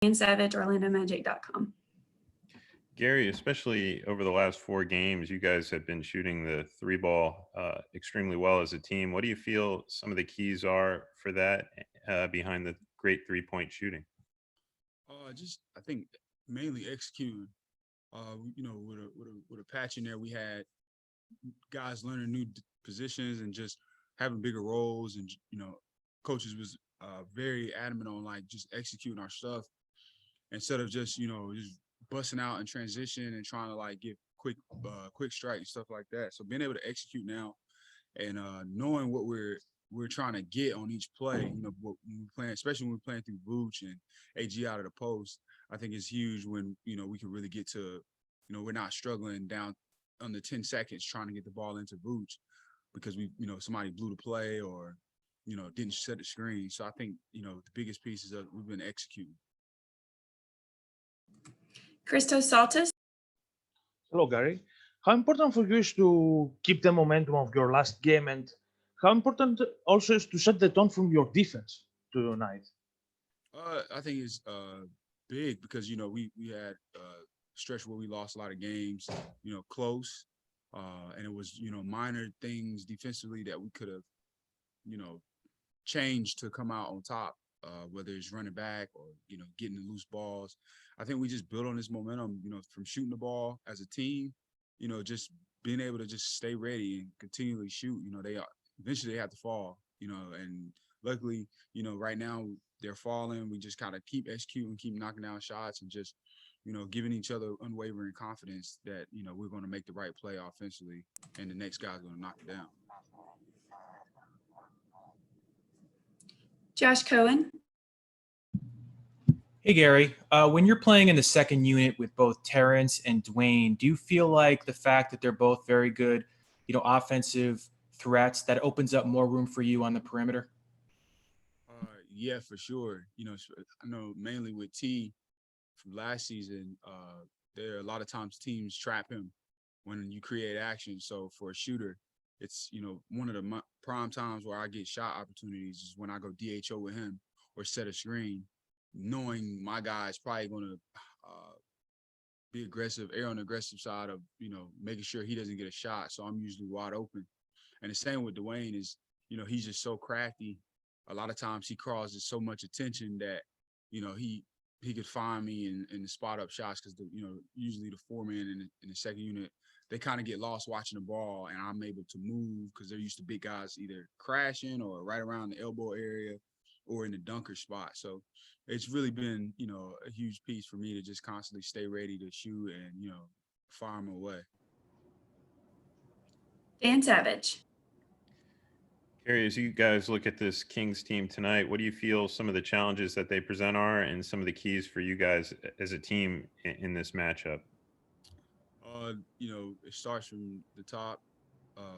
Dan Savage, OrlandoMagic.com. Gary, especially over the last 4 games, you guys have been shooting the three ball extremely well as a team. What do you feel some of the keys are for that behind the great 3-point shooting? Just I think mainly executing. With a patch in there, we had guys learning new positions and just having bigger roles, and coaches was very adamant on like just executing our stuff instead of just just busting out in transition and trying to like get quick strike and stuff like that. So being able to execute now and knowing what we're trying to get on each play, when we're playing, especially when we're playing through Vooch and AG out of the post, I think it's huge when we can really get to, we're not struggling down under 10 seconds trying to get the ball into Vooch because somebody blew the play or didn't set the screen. So I think the biggest piece is that we've been executing. Christos Saltis. Hello, Gary. How important for you is to keep the momentum of your last game, and how important also is to set the tone from your defense tonight? I think it's big because we had a stretch where we lost a lot of games, close, and it was minor things defensively that we could have changed to come out on top. Whether it's running back or getting the loose balls, I think we just built on this momentum. From shooting the ball as a team, just being able to just stay ready and continually shoot. Eventually they have to fall. And luckily, right now they're falling. We just kind of keep executing, keep knocking down shots, and just giving each other unwavering confidence that we're going to make the right play offensively, and the next guy's going to knock it down. Josh Cohen. Hey, Gary. When you're playing in the second unit with both Terrence and Dwayne, do you feel like the fact that they're both very good, offensive threats, that opens up more room for you on the perimeter? Yeah, for sure. I know mainly with T from last season, there are a lot of times teams trap him when you create action. So for a shooter, it's one of the prime times where I get shot opportunities is when I go DHO with him or set a screen, knowing my guy's probably going to be aggressive, err on the aggressive side of making sure he doesn't get a shot. So I'm usually wide open. And the same with Dwayne is he's just so crafty. A lot of times he causes so much attention that he could find me and the spot up shots because usually the four-man in the second unit, they kind of get lost watching the ball, and I'm able to move because they're used to big guys either crashing or right around the elbow area or in the dunker spot. So it's really been, a huge piece for me to just constantly stay ready to shoot and, fire them away. Dan Savage. Gary, as you guys look at this Kings team tonight, what do you feel some of the challenges that they present are and some of the keys for you guys as a team in this matchup? It starts from the top,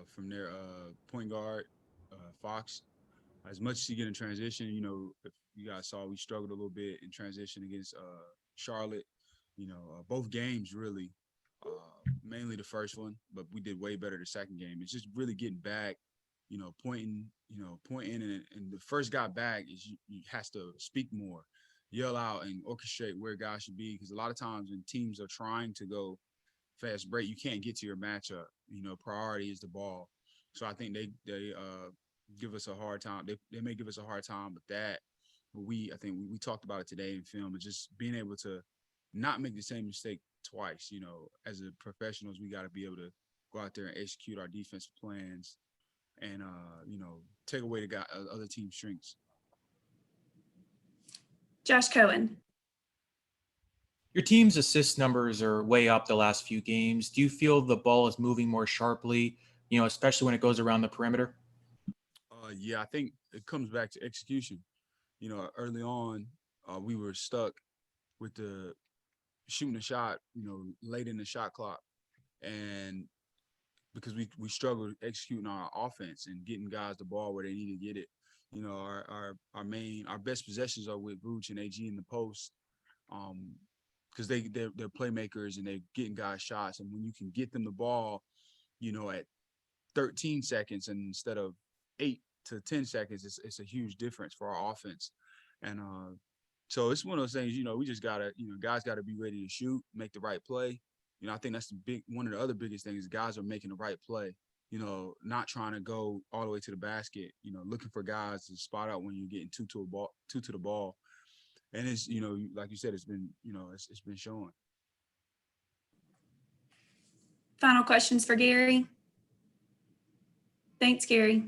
from their point guard, Fox. As much as he get in transition, if you guys saw, we struggled a little bit in transition against Charlotte. Both games really, mainly the first one, but we did way better the second game. It's just really getting back, pointing, and the first guy back is you has to speak more, yell out, and orchestrate where guys should be. Because a lot of times when teams are trying to go fast break, you can't get to your matchup. Priority is the ball. So I think they give us a hard time. They may give us a hard time with that. But I think we talked about it today in film, and just being able to not make the same mistake twice. As a professionals, we got to be able to go out there and execute our defensive plans and, take away the other team's strengths. Josh Cohen. Your team's assist numbers are way up the last few games. Do you feel the ball is moving more sharply, especially when it goes around the perimeter? Yeah, I think it comes back to execution. Early on, we were stuck with the shooting the shot, late in the shot clock. And because we struggled executing our offense and getting guys the ball where they need to get it. Our best possessions are with Vooch and AG in the post. Because they're playmakers and they're getting guys shots. And when you can get them the ball, at 13 seconds and instead of 8 to 10 seconds, it's a huge difference for our offense. And So it's one of those things, we just gotta, guys gotta be ready to shoot, make the right play. I think that's one of the other biggest things. Guys are making the right play. Not trying to go all the way to the basket. Looking for guys to spot out when you're getting two to the ball. And it's, like you said, it's been, it's been showing. Final questions for Gary. Thanks, Gary.